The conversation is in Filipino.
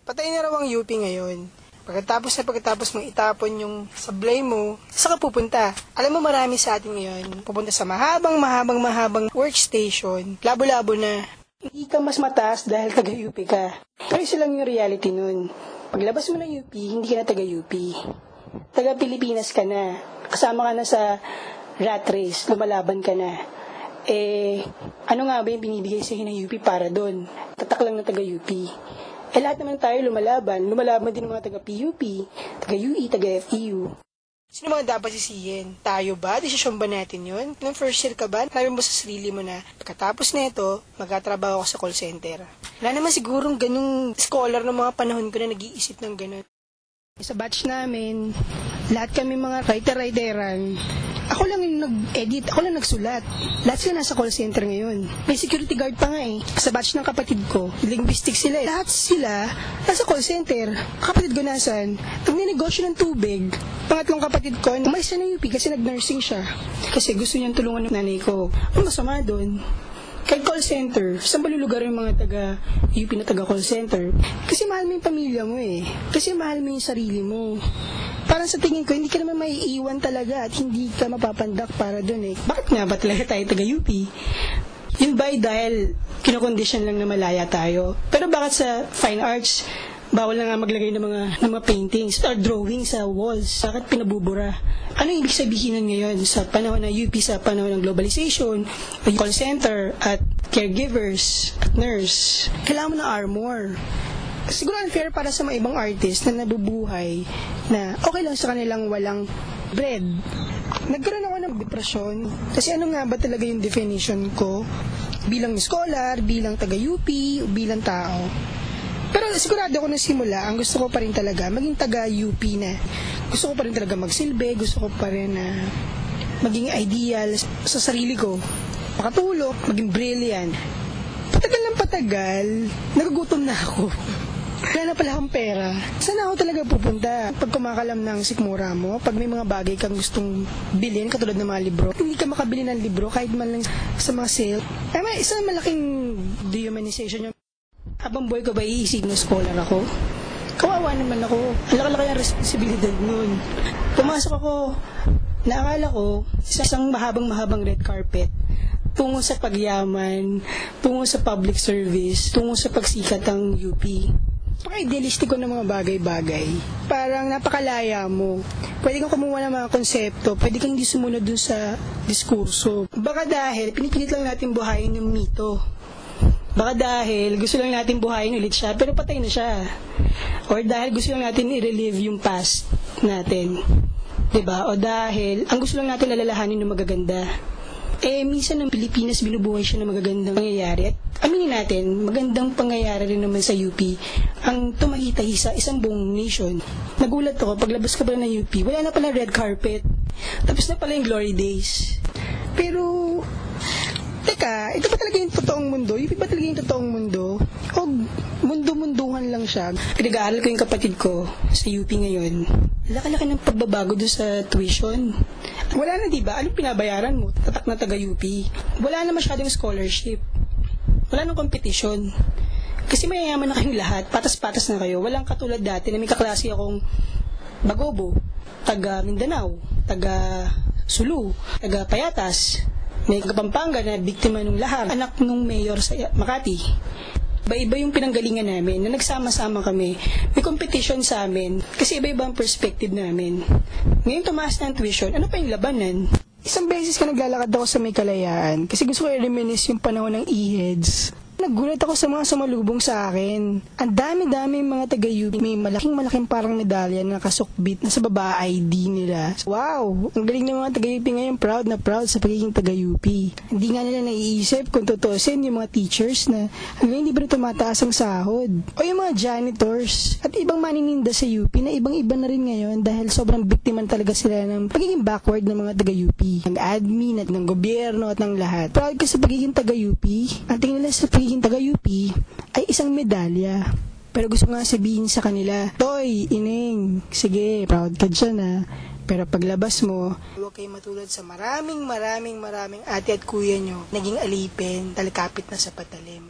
Patay na raw ang UP ngayon. Pagkatapos mong itapon yung sablay mo, saan ka pupunta? Alam mo, marami sa atin ngayon, pupunta sa mahabang workstation, labo-labo na. Hindi ka mas mataas dahil taga-UP ka. Pero isa lang yung reality nun. Paglabas mo ng UP, hindi ka na taga-UP. Taga-Pilipinas ka na. Kasama ka na sa rat race, lumalaban ka na. Ano nga ba yung binibigay sa'yo ng UP para doon? Tatak lang na taga-UP. Lahat naman tayo lumalaban din ng mga taga-PUP, taga-UE, taga-FEU. Sino mga dapat sisihin? Tayo ba? Desisyon ba natin yun? Nung first year ka ba, sabi mo sa sarili mo na, pagkatapos nito, magtatrabaho ako sa call center. Wala naman sigurong ganung scholar ng mga panahon ko na nag-iisip ng ganun. Sa batch namin, lahat kami mga writer-writeran. Ako lang yung nag-edit, ako lang nagsulat. Lahat sila nasa call center ngayon. May security guard pa nga eh. Sa batch ng kapatid ko, linguistics sila. Lahat sila nasa call center. Kapatid ko nasan? Nagnenegosyo ng tubig. Pangatlong kapatid ko, umalis na ng UP kasi nag-nursing siya. Kasi gusto niyang tulungan ng nanay ko. Ang masama doon, kahit call center, saan ba lulugar yung mga taga-UP na taga-call center? Kasi mahal mo yung pamilya mo eh. Kasi mahal mo yung sarili mo. Parang sa tingin ko, hindi ka naman maiiwan talaga at hindi ka mapapandak para dun eh. Bakit nga ba talaga tayo taga-UP? Yun ba dahil kinokondisyon lang na malaya tayo? Pero bakit sa fine arts, bawal na nga maglagay ng mga paintings or drawings sa walls? Bakit pinabubura? Ano ibig sabihin nun ngayon sa panahon ng UP, sa panahon ng globalization, call center at caregivers at nurse? Kailangan mo ng armor. Siguro unfair para sa mga ibang artist na nabubuhay na okay lang sa kanilang walang bread. Nagkaroon ako ng depresyon kasi ano nga ba talaga yung definition ko bilang scholar, bilang taga-UP, bilang tao. Pero sigurado ako na simula, ang gusto ko pa rin talaga maging taga-UP na. Gusto ko pa rin talaga magsilbi, gusto ko pa rin na maging ideal sa sarili ko. Makatulog, maging brilliant. Patagal ng patagal, nagugutom na ako. Wala na pala akong pera. Saan ako talaga pupunta? Pag kumakalam ng sikmura mo, pag may mga bagay kang gustong bilhin, katulad ng mga libro, hindi ka makabili ng libro kahit man lang sa mga sale. May isang malaking dehumanization yung habang buhay ko ba iisip na scholar ako? Kawawa naman ako. Ang laki-laki ang responsibilidad nun. Pumasok ako, naakala ko, isang mahabang red carpet, tungo sa pagyaman, tungo sa public service, tungo sa pagsikat ng UP. Paka-idealistic ko ng mga bagay-bagay. Parang napakalaya mo. Pwede kang kumuha ng mga konsepto, pwede kang hindi sumunod dun sa diskurso. Baka dahil pinipilit lang natin buhayin yung mito. Baka dahil gusto lang natin buhayin ulit siya, pero patay na siya. Or dahil gusto lang natin i-relive yung past natin. Diba? O dahil ang gusto lang natin alalahanin ng magaganda. Minsan ng Pilipinas binubuhay siya ng magagandang pangyayari. At aminin natin, magandang pangyayari rin naman sa UP ang tumahitahi sa isang buong nation. Nagulat ako, paglabas ka pala ng UP, wala na pala red carpet. Tapos na pala yung glory days. Pero, teka, ito ba talaga yung totoong mundo? UP ba talaga yung totoong mundo? O mundo-munduhan lang siya? Pinag-aaral ko yung kapatid ko sa UP ngayon. Laki-laki ng pagbabago doon sa tuition. Wala na diba? Anong pinabayaran mo? Tatak na taga-UP. Wala na masyadong scholarship. Wala nang kompetisyon. Kasi mayayaman na kayong lahat. Patas-patas na kayo. Walang katulad dati na may kaklase akong Bagobo, taga Mindanao, taga Sulu, taga Payatas, may Kapampangan na biktima ng lahar, anak nung mayor sa Makati. Iba-iba yung pinanggalingan namin na nagsama-sama kami. May competition sa amin kasi iba-iba ang perspective namin. Ngayon tumaas na ang tuition, ano pa yung labanan? Isang beses ka naglalakad ako sa may Kalayaan kasi gusto ko i-reminisce yung panahon ng e-heads. Nagulat ako sa mga sumalubong sa akin. Ang dami-dami mga taga-UP. May malaking parang medalya na nakasukbit na sa baba ID nila. Wow! Ang galing ng mga taga-UP ngayon. Proud na proud sa pagiging taga-UP. Hindi nga nila naiisip kung tutusin yung mga teachers na hanggang hindi ba rin tumataas ang sahod. O yung mga janitors at ibang manininda sa UP na ibang-iba na rin ngayon dahil sobrang biktiman talaga sila ng pagiging backward ng mga taga-UP. Ng admin at ng gobyerno at ng lahat. Proud ka sa pagiging taga-UP. Ang tingin nila sa pagiging taga-UP ay isang medalya. Pero gusto nga sabihin sa kanila, Toy, Ining, sige, proud ka dyan ha. Pero paglabas mo, huwag kayo matulad sa maraming ate at kuya nyo, naging alipin, talikapit na sa patalim.